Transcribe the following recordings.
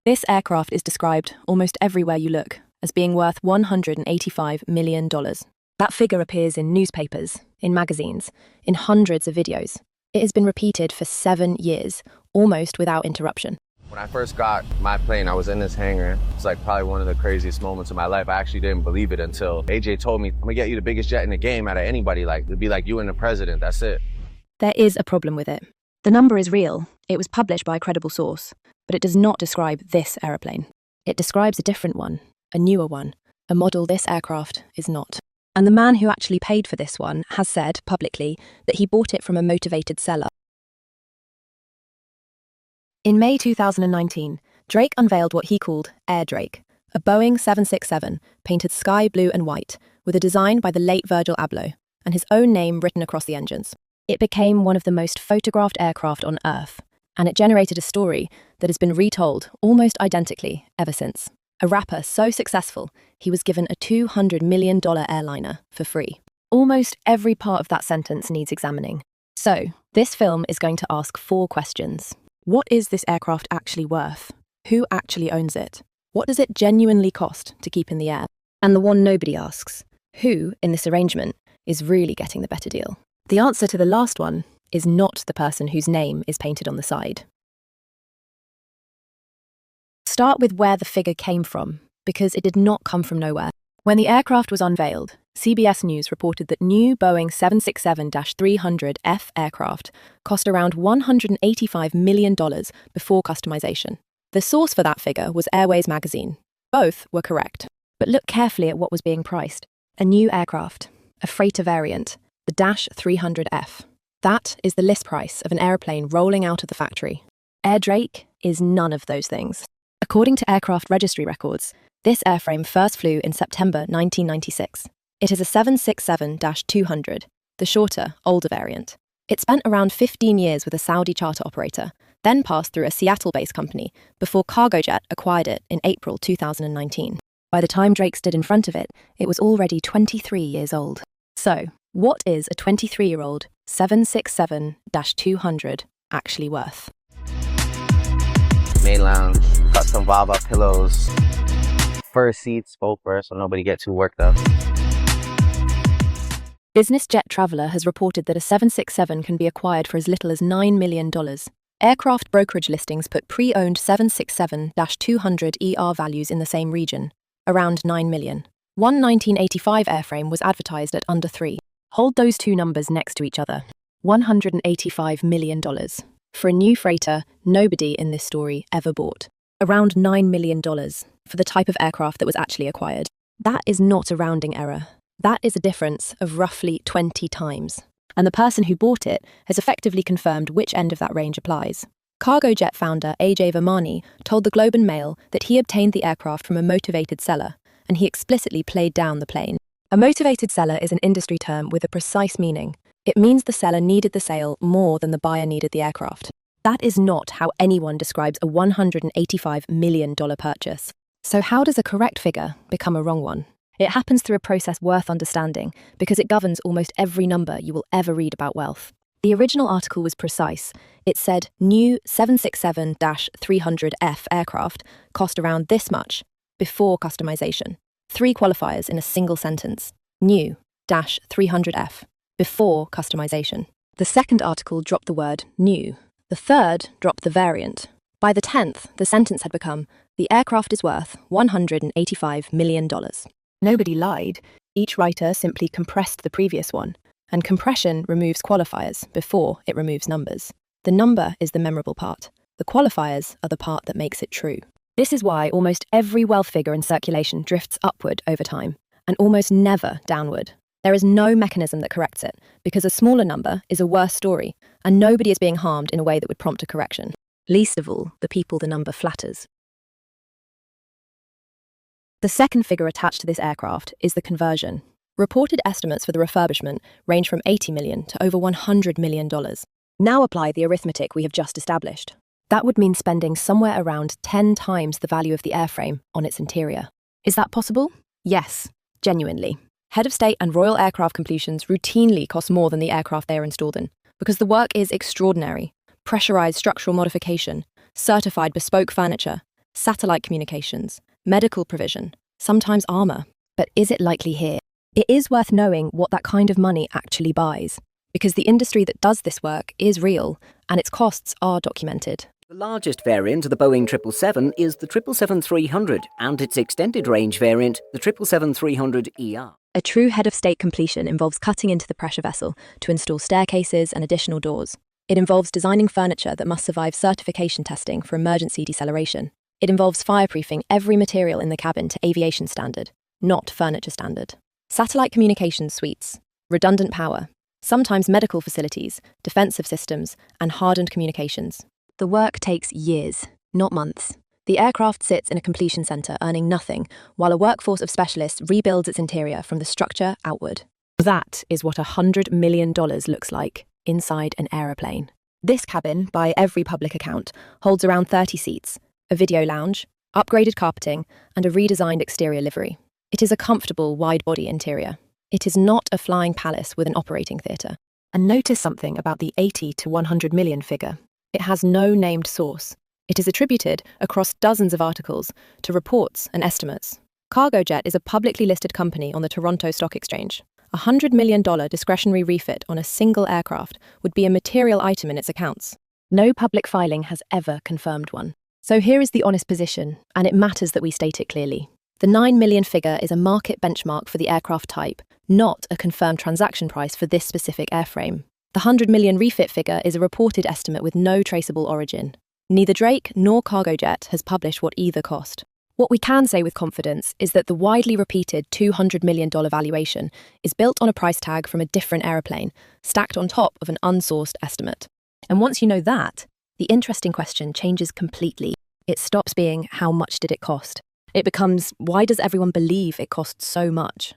This aircraft is described, almost everywhere you look, as being worth $185 million. That figure appears in newspapers, in magazines, in hundreds of videos. It has been repeated for 7 years, almost without interruption. When I first got my plane, I was in this hangar. It's like probably one of the craziest moments of my life. I actually didn't believe it until AJ told me, I'm gonna get you the biggest jet in the game out of anybody. Like, it'd be like you and the president, that's it. There is a problem with it. The number is real. It was published by a credible source, but it does not describe this aeroplane. It describes a different one, a newer one, a model this aircraft is not. And the man who actually paid for this one has said publicly that he bought it from a motivated seller. In May 2019, Drake unveiled what he called Air Drake, a Boeing 767 painted sky blue and white with a design by the late Virgil Abloh and his own name written across the engines. It became one of the most photographed aircraft on Earth, and it generated a story that has been retold almost identically ever since. A rapper so successful, he was given a $200 million airliner for free. Almost every part of that sentence needs examining. So, this film is going to ask 4 questions. What is this aircraft actually worth? Who actually owns it? What does it genuinely cost to keep in the air? And the one nobody asks, who, in this arrangement, is really getting the better deal? The answer to the last one is not the person whose name is painted on the side. Start with where the figure came from, because it did not come from nowhere. When the aircraft was unveiled, CBS News reported that new Boeing 767-300F aircraft cost around $185 million before customization. The source for that figure was Airways magazine. Both were correct. But look carefully at what was being priced. A new aircraft, a freighter variant, the -300F. That is the list price of an aeroplane rolling out of the factory. Air Drake is none of those things. According to aircraft registry records, this airframe first flew in September 1996. It is a 767-200, the shorter, older variant. It spent around 15 years with a Saudi charter operator, then passed through a Seattle-based company before CargoJet acquired it in April 2019. By the time Drake stood in front of it, it was already 23 years old. So, what is a 23-year-old 767-200 actually worth? Main lounge, custom Vava pillows, fur seats, both fur, so nobody gets too worked up. Business Jet Traveler has reported that a 767 can be acquired for as little as $9 million. Aircraft brokerage listings put pre-owned 767-200ER values in the same region, around $9 million. One 1985 airframe was advertised at under 3. Hold those two numbers next to each other. $185 million. For a new freighter, nobody in this story ever bought. Around $9 million for the type of aircraft that was actually acquired. That is not a rounding error. That is a difference of roughly 20 times. And the person who bought it has effectively confirmed which end of that range applies. CargoJet founder AJ Vermani told the Globe and Mail that he obtained the aircraft from a motivated seller, and he explicitly played down the plane. A motivated seller is an industry term with a precise meaning. It means the seller needed the sale more than the buyer needed the aircraft. That is not how anyone describes a $185 million purchase. So how does a correct figure become a wrong one? It happens through a process worth understanding because it governs almost every number you will ever read about wealth. The original article was precise. It said new 767-300F aircraft cost around this much before customization. 3 qualifiers in a single sentence. New -300F before customization. The second article dropped the word new. The third dropped the variant. By the 10th, the sentence had become, the aircraft is worth $185 million. Nobody lied. Each writer simply compressed the previous one, and compression removes qualifiers before it removes numbers. The number is the memorable part. The qualifiers are the part that makes it true. This is why almost every wealth figure in circulation drifts upward over time, and almost never downward. There is no mechanism that corrects it, because a smaller number is a worse story, and nobody is being harmed in a way that would prompt a correction. Least of all, the people the number flatters. The second figure attached to this aircraft is the conversion. Reported estimates for the refurbishment range from $80 million to over $100 million. Now apply the arithmetic we have just established. That would mean spending somewhere around 10 times the value of the airframe on its interior. Is that possible? Yes, genuinely. Head of state and royal aircraft completions routinely cost more than the aircraft they are installed in, because the work is extraordinary. Pressurized structural modification, certified bespoke furniture, satellite communications, medical provision, sometimes armor. But is it likely here? It is worth knowing what that kind of money actually buys, because the industry that does this work is real and its costs are documented. The largest variant of the Boeing 777 is the 777-300 and its extended range variant, the 777-300ER. A true head of state completion involves cutting into the pressure vessel to install staircases and additional doors. It involves designing furniture that must survive certification testing for emergency deceleration. It involves fireproofing every material in the cabin to aviation standard, not furniture standard. Satellite communications suites, redundant power, sometimes medical facilities, defensive systems, and hardened communications. The work takes years, not months. The aircraft sits in a completion centre earning nothing, while a workforce of specialists rebuilds its interior from the structure outward. That is what $100 million looks like inside an aeroplane. This cabin, by every public account, holds around 30 seats, a video lounge, upgraded carpeting, and a redesigned exterior livery. It is a comfortable, wide-body interior. It is not a flying palace with an operating theatre. And notice something about the 80 to 100 million figure. It has no named source. It is attributed across dozens of articles to reports and estimates. Cargojet is a publicly listed company on the Toronto Stock Exchange. A $100 million discretionary refit on a single aircraft would be a material item in its accounts. No public filing has ever confirmed one. So here is the honest position, and it matters that we state it clearly. The 9 million figure is a market benchmark for the aircraft type, not a confirmed transaction price for this specific airframe. The 100 million refit figure is a reported estimate with no traceable origin. Neither Drake nor Cargojet has published what either cost. What we can say with confidence is that the widely repeated $200 million valuation is built on a price tag from a different aeroplane, stacked on top of an unsourced estimate. And once you know that, the interesting question changes completely. It stops being how much did it cost? It becomes why does everyone believe it costs so much?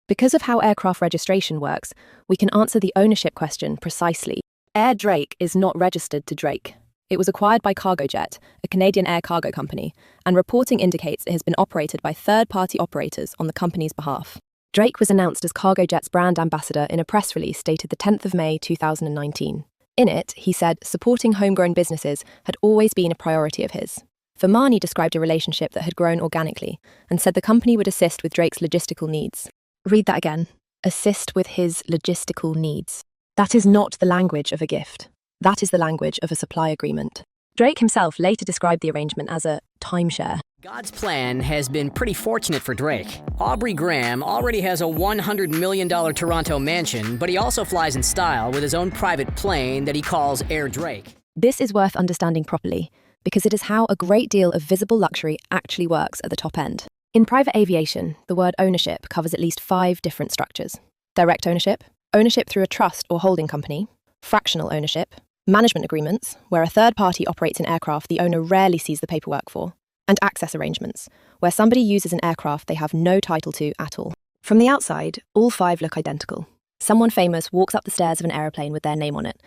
Because of how aircraft registration works, we can answer the ownership question precisely. Air Drake is not registered to Drake. It was acquired by Cargojet, a Canadian air cargo company, and reporting indicates it has been operated by third-party operators on the company's behalf. Drake was announced as Cargojet's brand ambassador in a press release dated the 10th of May 2019. In it, he said supporting homegrown businesses had always been a priority of his. Vermani described a relationship that had grown organically and said the company would assist with Drake's logistical needs. Read that again. Assist with his logistical needs. That is not the language of a gift. That is the language of a supply agreement. Drake himself later described the arrangement as a timeshare. God's plan has been pretty fortunate for Drake. Aubrey Graham already has a $100 million Toronto mansion, but he also flies in style with his own private plane that he calls Air Drake. This is worth understanding properly, because it is how a great deal of visible luxury actually works at the top end. In private aviation, the word ownership covers at least 5 different structures. Direct ownership, ownership through a trust or holding company, fractional ownership, management agreements, where a third party operates an aircraft the owner rarely sees the paperwork for, and access arrangements, where somebody uses an aircraft they have no title to at all. From the outside, all 5 look identical. Someone famous walks up the stairs of an aeroplane with their name on it.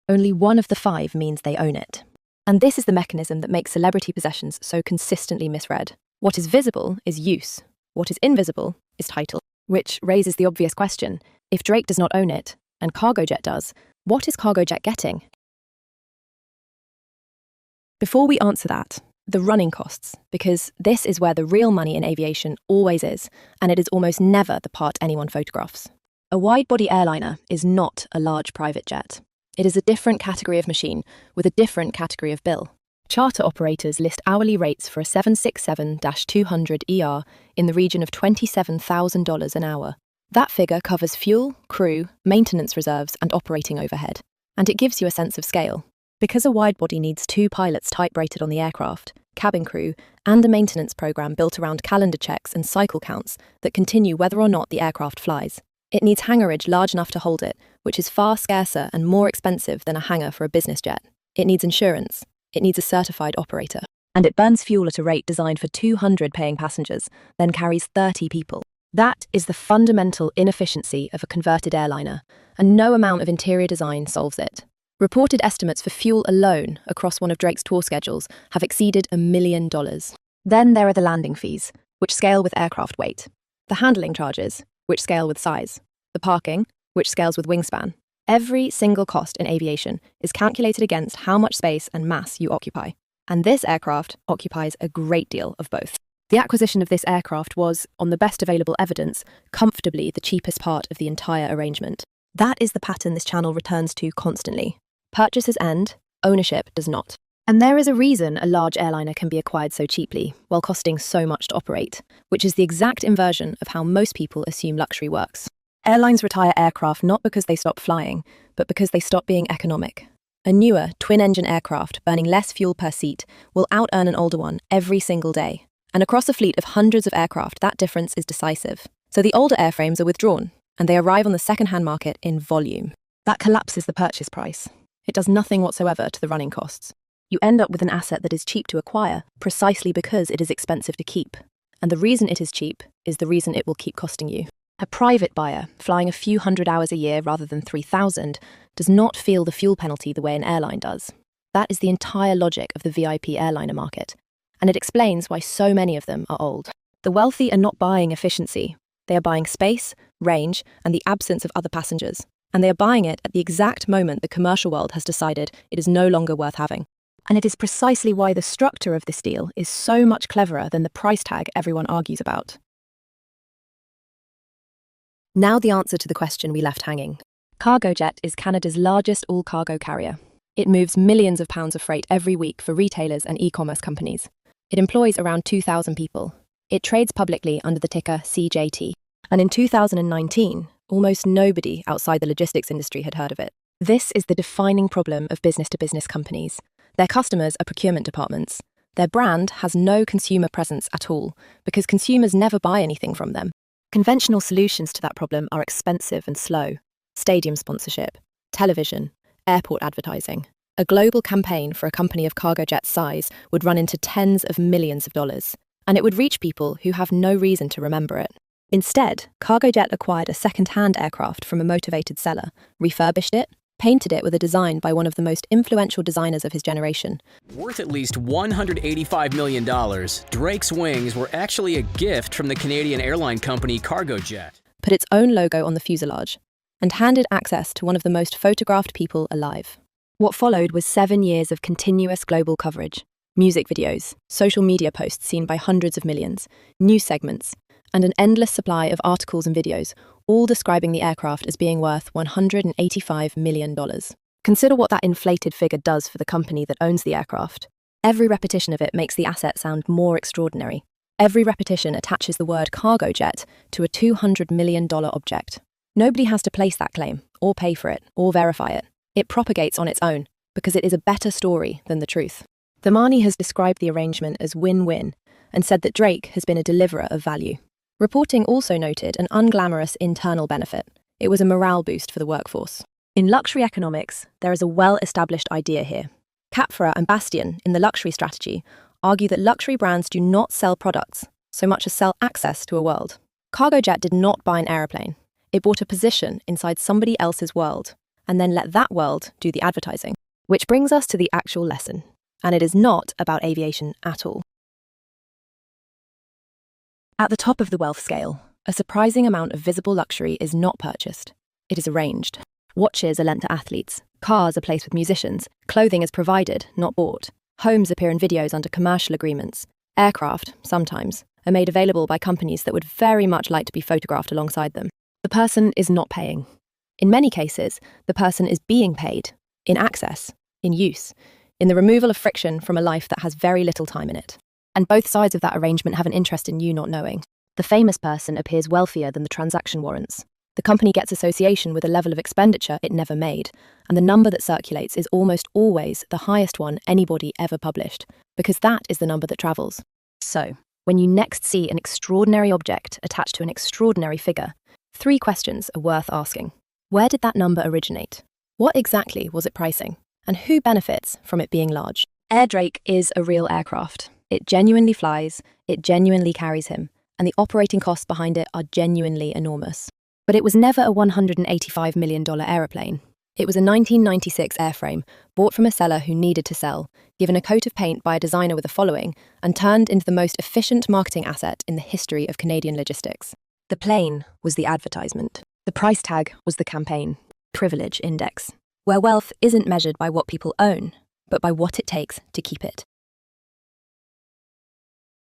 Only one of the 5 means they own it. And this is the mechanism that makes celebrity possessions so consistently misread. What is visible is use. What is invisible is title. Which raises the obvious question. If Drake does not own it, and Cargojet does, what is Cargojet getting? Before we answer that, the running costs, because this is where the real money in aviation always is, and it is almost never the part anyone photographs. A wide-body airliner is not a large private jet. It is a different category of machine with a different category of bill. Charter operators list hourly rates for a 767-200ER in the region of $27,000 an hour. That figure covers fuel, crew, maintenance reserves, and operating overhead. And it gives you a sense of scale. Because a widebody needs 2 pilots type-rated on the aircraft, cabin crew, and a maintenance program built around calendar checks and cycle counts that continue whether or not the aircraft flies. It needs hangarage large enough to hold it, which is far scarcer and more expensive than a hangar for a business jet. It needs insurance. It needs a certified operator. And it burns fuel at a rate designed for 200 paying passengers, then carries 30 people. That is the fundamental inefficiency of a converted airliner, and no amount of interior design solves it. Reported estimates for fuel alone across one of Drake's tour schedules have exceeded $1 million. Then there are the landing fees, which scale with aircraft weight, the handling charges, which scale with size, the parking, which scales with wingspan. Every single cost in aviation is calculated against how much space and mass you occupy. And this aircraft occupies a great deal of both. The acquisition of this aircraft was, on the best available evidence, comfortably the cheapest part of the entire arrangement. That is the pattern this channel returns to constantly. Purchases end, ownership does not. And there is a reason a large airliner can be acquired so cheaply, while costing so much to operate, which is the exact inversion of how most people assume luxury works. Airlines retire aircraft not because they stop flying, but because they stop being economic. A newer, twin-engine aircraft burning less fuel per seat will out-earn an older one every single day. And across a fleet of hundreds of aircraft, that difference is decisive. So the older airframes are withdrawn, and they arrive on the second-hand market in volume. That collapses the purchase price. It does nothing whatsoever to the running costs. You end up with an asset that is cheap to acquire, precisely because it is expensive to keep. And the reason it is cheap is the reason it will keep costing you. A private buyer, flying a few hundred hours a year rather than 3,000, does not feel the fuel penalty the way an airline does. That is the entire logic of the VIP airliner market, and it explains why so many of them are old. The wealthy are not buying efficiency. They are buying space, range, and the absence of other passengers. And they are buying it at the exact moment the commercial world has decided it is no longer worth having. And it is precisely why the structure of this deal is so much cleverer than the price tag everyone argues about. Now the answer to the question we left hanging. Cargojet is Canada's largest all-cargo carrier. It moves millions of pounds of freight every week for retailers and e-commerce companies. It employs around 2,000 people. It trades publicly under the ticker CJT. And in 2019, almost nobody outside the logistics industry had heard of it. This is the defining problem of business-to-business companies. Their customers are procurement departments. Their brand has no consumer presence at all, because consumers never buy anything from them. Conventional solutions to that problem are expensive and slow. Stadium sponsorship, television, airport advertising. A global campaign for a company of Cargojet's size would run into tens of millions of dollars, and it would reach people who have no reason to remember it. Instead, Cargojet acquired a second-hand aircraft from a motivated seller, refurbished it, painted it with a design by one of the most influential designers of his generation. Worth at least $185 million, Drake's wings were actually a gift from the Canadian airline company Cargojet. Put its own logo on the fuselage, and handed access to one of the most photographed people alive. What followed was 7 years of continuous global coverage, music videos, social media posts seen by hundreds of millions, news segments, and an endless supply of articles and videos, all describing the aircraft as being worth $185 million. Consider what that inflated figure does for the company that owns the aircraft. Every repetition of it makes the asset sound more extraordinary. Every repetition attaches the word Cargojet to a $200 million object. Nobody has to place that claim, or pay for it, or verify it. It propagates on its own, because it is a better story than the truth. Damani has described the arrangement as win-win, and said that Drake has been a deliverer of value. Reporting also noted an unglamorous internal benefit. It was a morale boost for the workforce. In luxury economics, there is a well-established idea here. Capra and Bastian, in the luxury strategy, argue that luxury brands do not sell products, so much as sell access to a world. Cargojet did not buy an aeroplane. It bought a position inside somebody else's world, and then let that world do the advertising. Which brings us to the actual lesson. And it is not about aviation at all. At the top of the wealth scale, a surprising amount of visible luxury is not purchased. It is arranged. Watches are lent to athletes. Cars are placed with musicians. Clothing is provided, not bought. Homes appear in videos under commercial agreements. Aircraft, sometimes, are made available by companies that would very much like to be photographed alongside them. The person is not paying. In many cases, the person is being paid, in access, in use, in the removal of friction from a life that has very little time in it. And both sides of that arrangement have an interest in you not knowing. The famous person appears wealthier than the transaction warrants. The company gets association with a level of expenditure it never made, and the number that circulates is almost always the highest one anybody ever published, because that is the number that travels. So, when you next see an extraordinary object attached to an extraordinary figure, 3 questions are worth asking. Where did that number originate? What exactly was it pricing? And who benefits from it being large? Air Drake is a real aircraft. It genuinely flies, it genuinely carries him, and the operating costs behind it are genuinely enormous. But it was never a $185 million aeroplane. It was a 1996 airframe, bought from a seller who needed to sell, given a coat of paint by a designer with a following, and turned into the most efficient marketing asset in the history of Canadian logistics. The plane was the advertisement. The price tag was the campaign. Privilege index, where wealth isn't measured by what people own, but by what it takes to keep it.